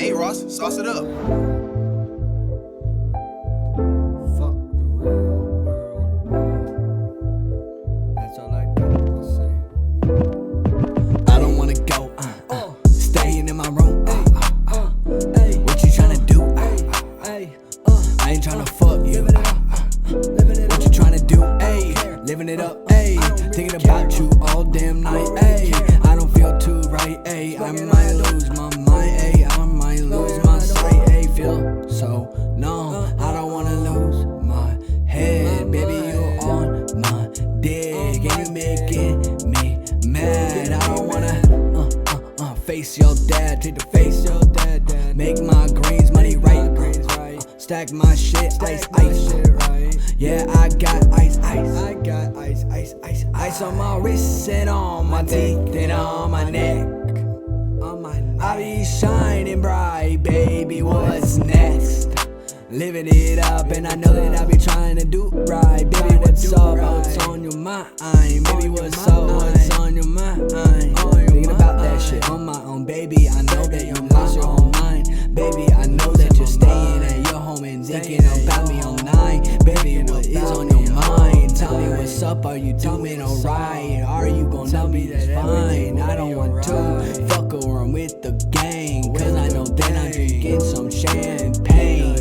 Hey Ross, sauce it up. Fuck the real world. That's all I gotta say. I don't wanna go, staying in my room, what you tryna do, I ain't tryna fuck you, what you tryna do, living it up, thinking about you all damn night, I don't feel too right, I might lose my mind, I might lose my sight, feel so numb, I don't wanna lose my head, baby you on my dick, and you making me mad, I don't wanna face your dad, take the face your dad, make my greens money right, stack my shit, ice, yeah I got ice, ice on my wrist and on my teeth and on my neck, I be shining bright, baby what's next, living it up and I know that I be trying to do right, baby what's up, what's on your mind, baby what's up, what's on your mind, thinking about that shit on my own, baby I know that you lost your own mind, baby I know that you're staying at your home and thinking about me all night, baby what is on your mind, tell me what's up, are you doing alright, are you gonna tell me that's fine, I don't want to fuck around with the gang, cause I know that I'm drinking some champagne,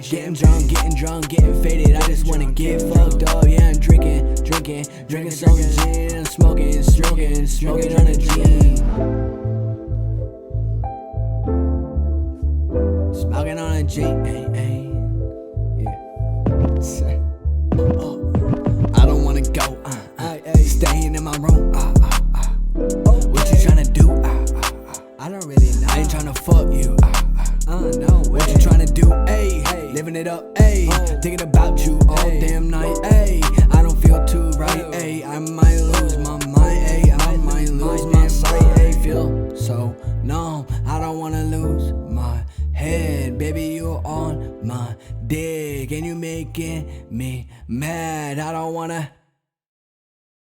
getting drunk, getting faded, I just wanna get fucked up, yeah I'm drinking some gin, I'm smoking on a G, smoking on a G, yeah. I don't wanna go, staying in my room, what you tryna do, I don't really know. I ain't tryna fuck you, no way. what you tryna do, living it up, thinking about you all damn night, I don't feel too right, I might lose my mind, I might lose my sight, feel so numb, I don't wanna lose my head, baby you're on my dick, and you making me mad, I don't wanna